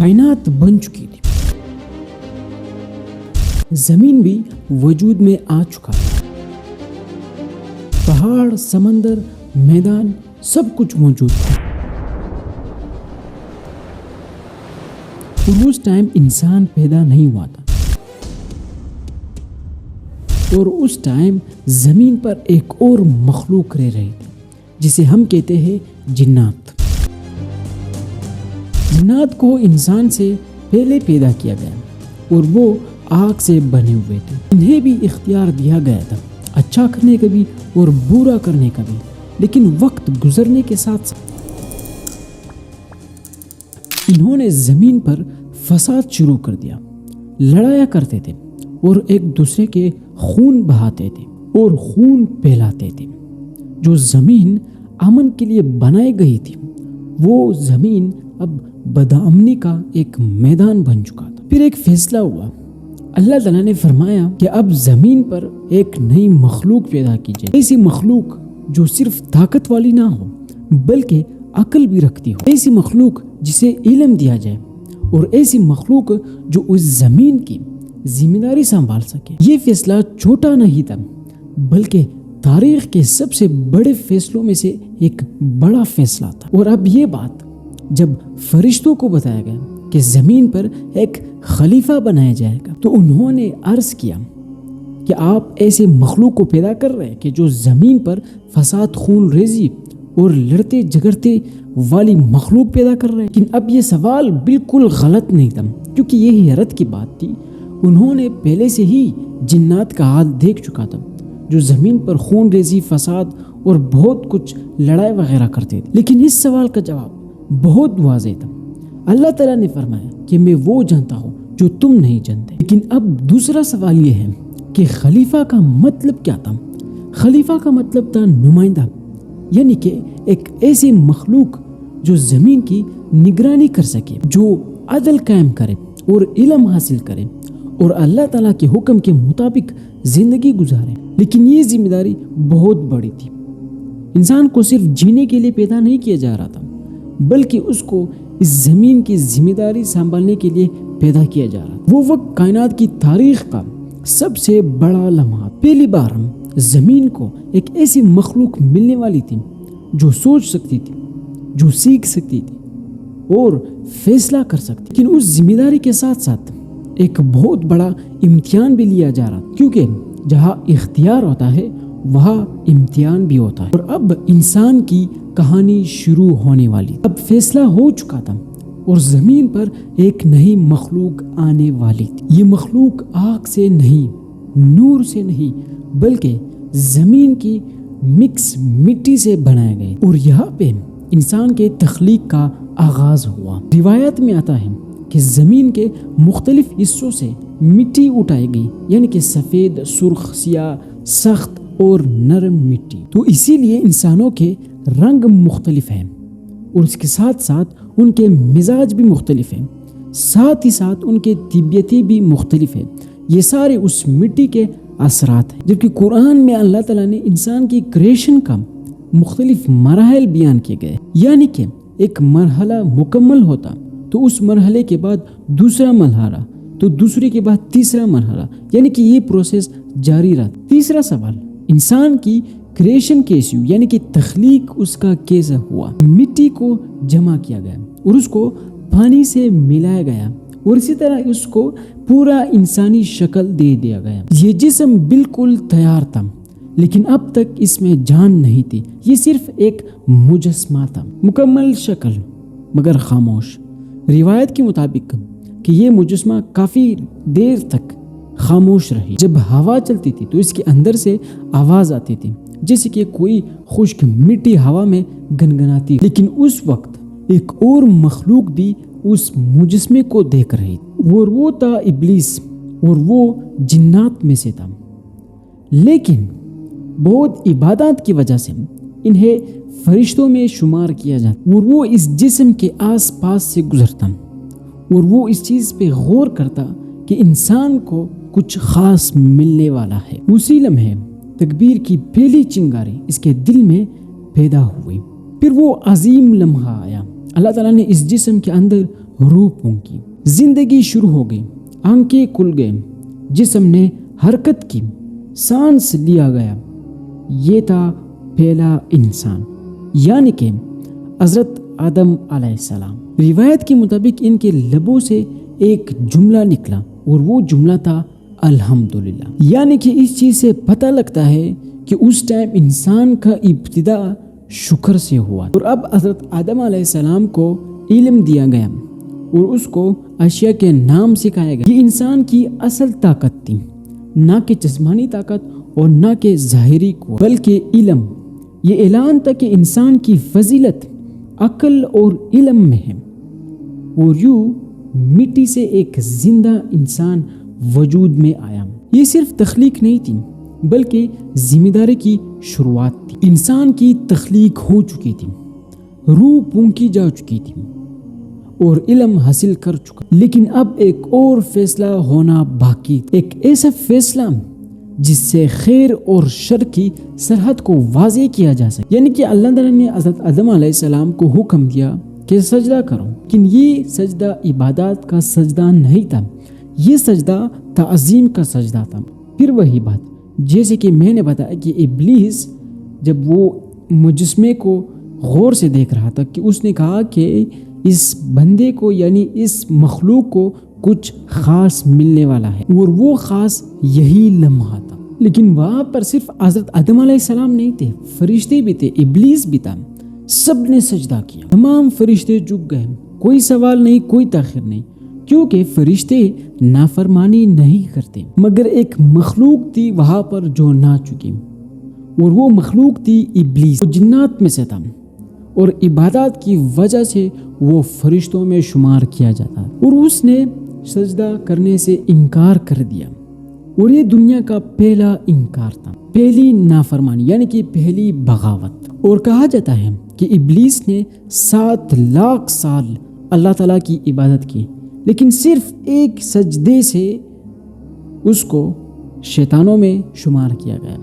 کائنات بن چکی تھی، زمین بھی وجود میں آ چکا تھا، پہاڑ، سمندر، میدان سب کچھ موجود تھا۔ اور اس ٹائم انسان پیدا نہیں ہوا تھا، اور اس ٹائم زمین پر ایک اور مخلوق رہ رہی تھی جسے ہم کہتے ہیں جنات۔ جنات کو انسان سے پہلے پیدا کیا گیا اور وہ آگ سے بنے ہوئے تھے۔ انہیں بھی اختیار دیا گیا تھا اچھا کرنے کا بھی اور برا کرنے کا بھی، لیکن وقت گزرنے کے ساتھ ساتھ انہوں نے زمین پر فساد شروع کر دیا، لڑایا کرتے تھے اور ایک دوسرے کے خون بہاتے تھے اور خون پھیلاتے تھے۔ جو زمین امن کے لیے بنائی گئی تھی وہ زمین اب بدامنی کا ایک میدان بن چکا تھا۔ پھر ایک فیصلہ ہوا، اللہ تعالیٰ نے فرمایا کہ اب زمین پر ایک نئی مخلوق پیدا کی جائے، ایسی مخلوق جو صرف طاقت والی نہ ہو بلکہ عقل بھی رکھتی ہو، ایسی مخلوق جسے علم دیا جائے، اور ایسی مخلوق جو اس زمین کی ذمہ داری سنبھال سکے۔ یہ فیصلہ چھوٹا نہیں تھا بلکہ تاریخ کے سب سے بڑے فیصلوں میں سے ایک بڑا فیصلہ تھا۔ اور اب یہ بات جب فرشتوں کو بتایا گیا کہ زمین پر ایک خلیفہ بنایا جائے گا تو انہوں نے عرض کیا کہ آپ ایسے مخلوق کو پیدا کر رہے ہیں کہ جو زمین پر فساد، خون ریزی اور لڑتے جھگڑتے والی مخلوق پیدا کر رہے ہیں۔ لیکن اب یہ سوال بالکل غلط نہیں تھا، کیونکہ یہ حیرت کی بات تھی۔ انہوں نے پہلے سے ہی جنات کا حال دیکھ چکا تھا جو زمین پر خون ریزی، فساد اور بہت کچھ لڑائی وغیرہ کرتے تھے۔ لیکن اس سوال کا جواب بہت واضح تھا۔ اللہ تعالیٰ نے فرمایا کہ میں وہ جانتا ہوں جو تم نہیں جانتے۔ لیکن اب دوسرا سوال یہ ہے کہ خلیفہ کا مطلب کیا تھا؟ خلیفہ کا مطلب تھا نمائندہ، یعنی کہ ایک ایسی مخلوق جو زمین کی نگرانی کر سکے، جو عدل قائم کرے اور علم حاصل کرے اور اللہ تعالیٰ کے حکم کے مطابق زندگی گزارے۔ لیکن یہ ذمہ داری بہت بڑی تھی۔ انسان کو صرف جینے کے لیے پیدا نہیں کیا جا رہا تھا بلکہ اس کو اس زمین کی ذمہ داری سنبھالنے کے لیے پیدا کیا جا رہا تھا۔ وہ وقت کائنات کی تاریخ کا سب سے بڑا لمحہ، پہلی بار زمین کو ایک ایسی مخلوق ملنے والی تھی جو سوچ سکتی تھی، جو سیکھ سکتی تھی اور فیصلہ کر سکتی۔ لیکن اس ذمہ داری کے ساتھ ساتھ ایک بہت بڑا امتحان بھی لیا جا رہا، کیونکہ جہاں اختیار ہوتا ہے وہاں امتحان بھی ہوتا ہے۔ اور اب انسان کی کہانی شروع ہونے والی، اب فیصلہ ہو چکا تھا اور زمین پر ایک نئی مخلوق آنے والی تھی۔ یہ مخلوق آگ سے نہیں، نور سے نہیں بلکہ زمین کی مکس مٹی سے بنائے گئے، اور یہاں پہ انسان کے تخلیق کا آغاز ہوا۔ روایت میں آتا ہے کہ زمین کے مختلف حصوں سے مٹی اٹھائی گئی، یعنی کہ سفید، سرخ، سیاہ، سخت اور نرم مٹی۔ تو اسی لیے انسانوں کے رنگ مختلف ہیں اور اس کے ساتھ ساتھ ان کے مزاج بھی مختلف ہیں، ساتھ ہی ساتھ ان کے طبیعتیں بھی مختلف ہیں۔ یہ سارے اس مٹی کے اثرات ہیں۔ جبکہ قرآن میں اللہ تعالیٰ نے انسان کی کریشن کا مختلف مراحل بیان کیے گئے، یعنی کہ ایک مرحلہ مکمل ہوتا تو اس مرحلے کے بعد دوسرا مرحلہ، تو دوسرے کے بعد تیسرا مرحلہ، یعنی کہ یہ پروسیس جاری رہا۔ تیسرا سوال، انسان کی کریشن کیسے ہوئی، یعنی کہ تخلیق اس کا کیسے ہوا؟ مٹی کو جمع کیا گیا اور اس کو پانی سے ملایا گیا اور اسی طرح اس کو پورا انسانی شکل دے دیا گیا۔ یہ جسم بالکل تیار تھا لیکن اب تک اس میں جان نہیں تھی، یہ صرف ایک مجسمہ تھا، مکمل شکل مگر خاموش۔ روایت کے مطابق کہ یہ مجسمہ کافی دیر تک خاموش رہی۔ جب ہوا چلتی تھی تو اس کے اندر سے آواز آتی تھی جیسے کہ کوئی خشک مٹی ہوا میں گنگناتی، لیکن اس وقت ایک اور مخلوق بھی اس مجسمے کو دیکھ رہی اور وہ تھا ابلیس، اور وہ جنات میں سے تھا۔ لیکن بہت عبادات کی وجہ سے انہیں فرشتوں میں شمار کیا جاتا اور وہ اس جسم کے آس پاس سے گزرتا اور وہ اس چیز پہ غور کرتا کہ انسان کو کچھ خاص ملنے والا ہے۔ اسی لمحے تکبیر کی پہلی چنگاری اس کے دل میں پیدا ہوئی۔ پھر وہ عظیم لمحہ آیا، اللہ تعالیٰ نے اس جسم کے اندر روح پھونکی، زندگی شروع ہو گئی، آنکھیں کھل گئے، جسم نے حرکت کی، سانس لیا گیا۔ یہ تھا پہلا انسان، یعنی کہ حضرت آدم علیہ السلام۔ روایت کے مطابق ان کے لبوں سے ایک جملہ نکلا اور وہ جملہ تھا الحمدللہ، یعنی کہ اس چیز سے پتہ لگتا ہے کہ اس ٹائم انسان کا ابتدا شکر سے ہوا۔ اور اب حضرت آدم علیہ السلام کو علم دیا گیا اور اس کو اشیاء کے نام سکھایا گیا۔ یہ انسان کی اصل طاقت تھی، نہ کہ جسمانی طاقت اور نہ کہ ظاہری قوت، بلکہ علم۔ یہ اعلان تھا کہ انسان کی فضیلت عقل اور علم میں ہے، اور یوں مٹی سے ایک زندہ انسان وجود میں آیا۔ یہ صرف تخلیق نہیں تھی بلکہ ذمہ داری کی شروعات تھی۔ انسان کی تخلیق ہو چکی تھی، روح پھونکی جا چکی تھی اور علم حاصل کر چکا، لیکن اب ایک اور فیصلہ ہونا باقی، ایک ایسا فیصلہ جس سے خیر اور شر کی سرحد کو واضح کیا جا سکے۔ یعنی کہ اللہ تعالیٰ نے حضرت آدم علیہ السلام کو حکم دیا کہ سجدہ کرو، لیکن یہ سجدہ عبادات کا سجدہ نہیں تھا، یہ سجدہ تعظیم کا سجدہ تھا۔ پھر وہی بات جیسے کہ میں نے بتایا کہ ابلیس جب وہ مجسمے کو غور سے دیکھ رہا تھا کہ اس نے کہا کہ اس بندے کو یعنی اس مخلوق کو کچھ خاص ملنے والا ہے، اور وہ خاص یہی لمحہ تھا۔ لیکن وہاں پر صرف حضرت آدم علیہ السلام نہیں تھے، فرشتے بھی تھے، ابلیس بھی تھا، سب نے سجدہ کیا، تمام فرشتے جھک گئے، کوئی سوال نہیں، کوئی تاخیر نہیں، کیونکہ فرشتے نافرمانی نہیں کرتے، مگر ایک مخلوق تھی وہاں پر جو نہ چکی، اور وہ مخلوق تھی ابلیس، وہ جنات میں سے تھا، اور عبادات کی وجہ سے وہ فرشتوں میں شمار کیا جاتا، اور اس نے سجدہ کرنے سے انکار کر دیا، اور یہ دنیا کا پہلا انکار تھا، پہلی نافرمانی یعنی کہ پہلی بغاوت۔ اور کہا جاتا ہے کہ ابلیس نے 7 لاکھ سال اللہ تعالیٰ کی عبادت کی، لیکن صرف ایک سجدے سے اس کو شیطانوں میں شمار کیا گیا،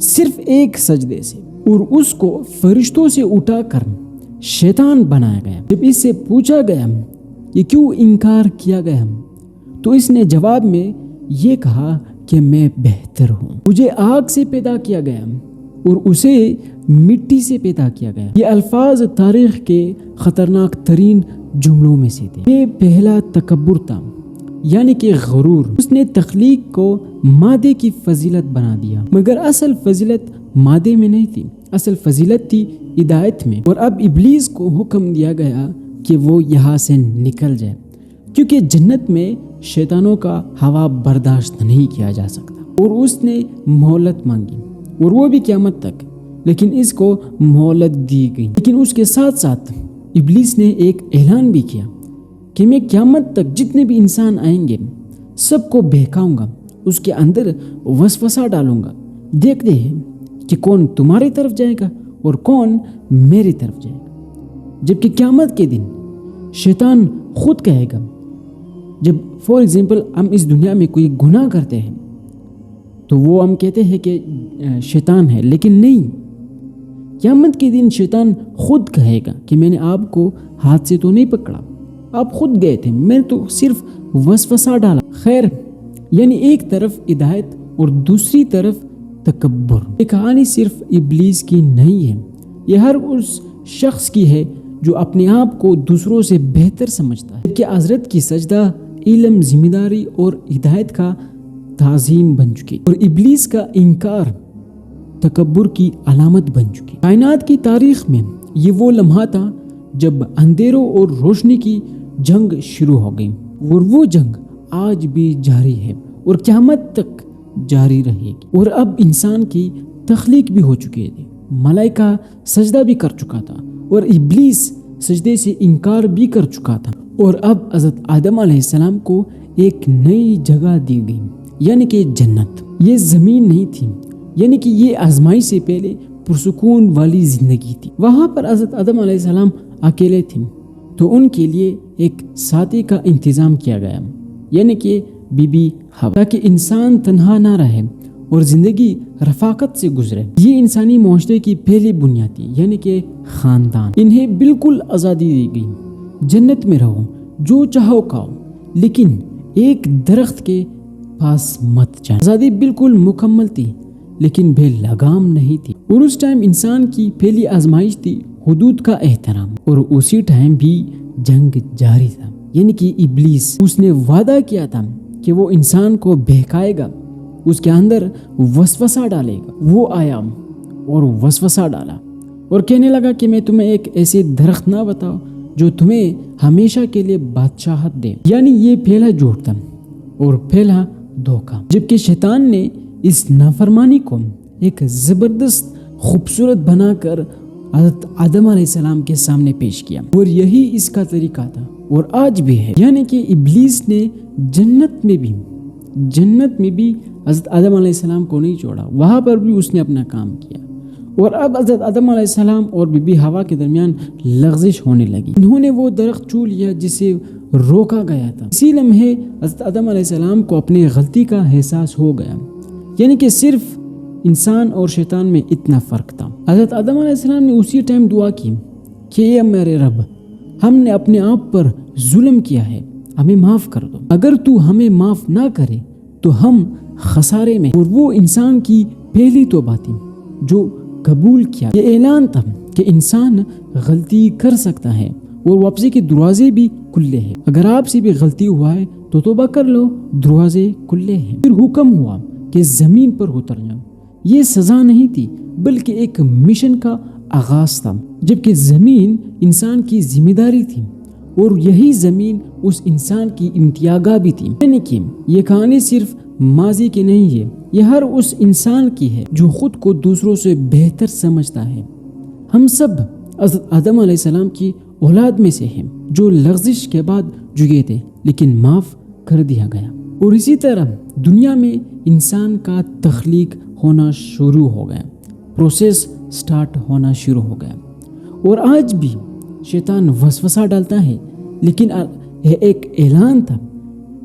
صرف ایک سجدے سے، اور اس کو فرشتوں سے اٹھا کر شیطان بنایا گیا۔ جب اس سے پوچھا گیا یہ کیوں انکار کیا گیا تو اس نے جواب میں یہ کہا کہ میں بہتر ہوں، مجھے آگ سے پیدا کیا گیا اور اسے مٹی سے پیدا کیا گیا۔ یہ الفاظ تاریخ کے خطرناک ترین جملوں میں سے تھے۔ یہ پہلا تکبر تھا، یعنی کہ غرور۔ اس نے تخلیق کو مادے کی فضیلت بنا دیا، مگر اصل فضیلت مادے میں نہیں تھی، اصل فضیلت تھی ہدایت میں۔ اور اب ابلیس کو حکم دیا گیا کہ وہ یہاں سے نکل جائے، کیونکہ جنت میں شیطانوں کا ہوا برداشت نہیں کیا جا سکتا، اور اس نے مہلت مانگی، اور وہ بھی قیامت تک، لیکن اس کو مہلت دی گئی۔ لیکن اس کے ساتھ ساتھ ابلیس نے ایک اعلان بھی کیا کہ میں قیامت تک جتنے بھی انسان آئیں گے سب کو بہکاؤں گا، اس کے اندر وسوسہ ڈالوں گا، دیکھتے ہیں کہ کون تمہاری طرف جائے گا اور کون میری طرف جائے گا۔ جبکہ قیامت کے دن شیطان خود کہے گا، جب فار ایگزامپل ہم اس دنیا میں کوئی گناہ کرتے ہیں تو وہ ہم کہتے ہیں کہ شیطان ہے، لیکن نہیں، قیامت کے دن شیطان خود کہے گا کہ میں نے آپ کو ہاتھ سے تو نہیں پکڑا، آپ خود گئے تھے، میں تو صرف وسوسہ ڈالا۔ خیر، یعنی ایک طرف ہدایت اور دوسری طرف تکبر۔ یہ کہانی صرف ابلیس کی نہیں ہے، یہ ہر اس شخص کی ہے جو اپنے آپ کو دوسروں سے بہتر سمجھتا ہے، کہ حضرت کی سجدہ علم، ذمہ داری اور ہدایت کا تعظیم بن چکی، اور ابلیس کا انکار تکبر کی علامت بن چکی۔ کائنات کی تاریخ میں یہ وہ لمحہ تھا جب اندھیروں اور روشنی کی جنگ شروع ہو گئی، اور وہ جنگ آج بھی جاری ہے اور قیامت تک جاری رہے گی۔ اور اب انسان کی تخلیق بھی ہو چکی تھی، ملائکہ سجدہ بھی کر چکا تھا، اور ابلیس سجدے سے انکار بھی کر چکا تھا، اور اب حضرت آدم علیہ السلام کو ایک نئی جگہ دی گئی، یعنی کہ جنت۔ یہ زمین نہیں تھی، یعنی کہ یہ آزمائی سے پہلے پرسکون والی زندگی تھی۔ وہاں پر حضرت آدم علیہ السلام اکیلے تھے، تو ان کے لیے ایک ساتھی کا انتظام کیا گیا، یعنی کہ بی بی حوا، تاکہ انسان تنہا نہ رہے اور زندگی رفاقت سے گزرے۔ یہ انسانی معاشرے کی پہلی بنیاد تھی، یعنی کہ خاندان۔ انہیں بالکل آزادی دی گئی، جنت میں رہو، جو چاہو کھاؤ لیکن ایک درخت کے پاس مت جانا۔ آزادی بالکل مکمل تھی لیکن بے لگام نہیں تھی، اور اس ٹائم انسان کی پہلی آزمائش تھی حدود کا احترام، اور اسی ٹائم بھی جنگ جاری تھا۔ یعنی کہ ابلیس، اس نے وعدہ کیا تھا کہ وہ انسان کو بہکائے گا، اس کے اندر وسوسہ ڈالے گا۔ وہ آیا اور وسوسہ ڈالا اور کہنے لگا کہ میں تمہیں ایک ایسے درخت نہ بتاؤ جو تمہیں ہمیشہ کے لیے بادشاہت دے۔ یعنی یہ پہلا جھوٹ تھا اور پہلا دھوکہ، جبکہ شیطان نے اس نافرمانی کو ایک زبردست خوبصورت بنا کر حضرت آدم علیہ السلام کے سامنے پیش کیا، اور یہی اس کا طریقہ تھا اور آج بھی ہے۔ یعنی کہ ابلیس نے جنت میں بھی حضرت آدم علیہ السلام کو نہیں چھوڑا، وہاں پر بھی اس نے اپنا کام کیا، اور اب حضرت آدم علیہ السلام اور بی بی حوا کے درمیان لغزش ہونے لگی۔ انہوں نے وہ درخت چھو لیا جسے روکا گیا تھا۔ اسی لمحے حضرت آدم علیہ السلام کو اپنی غلطی کا احساس ہو گیا، یعنی کہ صرف انسان اور شیطان میں اتنا فرق تھا۔ حضرت آدم علیہ السلام نے اسی ٹائم دعا کی کہ اے میرے رب، ہم نے اپنے آپ پر ظلم کیا ہے، ہمیں معاف کر دو، اگر تو ہمیں معاف نہ کرے تو ہم خسارے میں۔ اور وہ انسان کی پہلی توبہ تھی جو قبول کیا۔ یہ اعلان تھا کہ انسان غلطی کر سکتا ہے اور واپسی کے دروازے بھی کھلے ہیں۔ اگر آپ سے بھی غلطی ہوا ہے تو توبہ کر لو، دروازے کھلے ہیں۔ پھر حکم ہوا کہ زمین پر اتر جاؤ۔ یہ سزا نہیں تھی بلکہ ایک مشن کا آغاز تھا، جبکہ زمین انسان کی ذمہ داری تھی اور یہی زمین اس انسان کی امتیازگاہ بھی تھی۔ یعنی کہ یہ کہانی صرف ماضی کی نہیں ہے، یہ ہر اس انسان کی ہے جو خود کو دوسروں سے بہتر سمجھتا ہے۔ ہم سب حضرت آدم علیہ السلام کی اولاد میں سے ہیں جو لغزش کے بعد جھکے تھے لیکن معاف کر دیا گیا، اور اسی طرح دنیا میں انسان کا تخلیق ہونا شروع ہو گیا، پروسیس سٹارٹ ہونا شروع ہو گیا۔ اور آج بھی شیطان وسوسہ ڈالتا ہے، لیکن یہ ایک اعلان تھا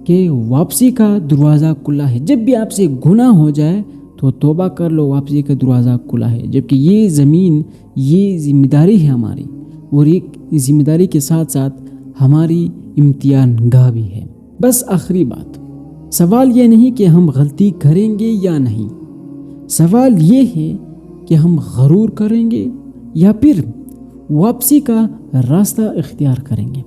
کہ واپسی کا دروازہ کھلا ہے۔ جب بھی آپ سے گناہ ہو جائے تو توبہ کر لو، واپسی کا دروازہ کھلا ہے، جبکہ یہ زمین، یہ ذمہ داری ہے ہماری، اور ایک ذمہ داری کے ساتھ ساتھ ہماری امتحان گاہ بھی ہے۔ بس آخری بات، سوال یہ نہیں کہ ہم غلطی کریں گے یا نہیں، سوال یہ ہے کہ ہم غرور کریں گے یا پھر واپسی کا راستہ اختیار کریں گے۔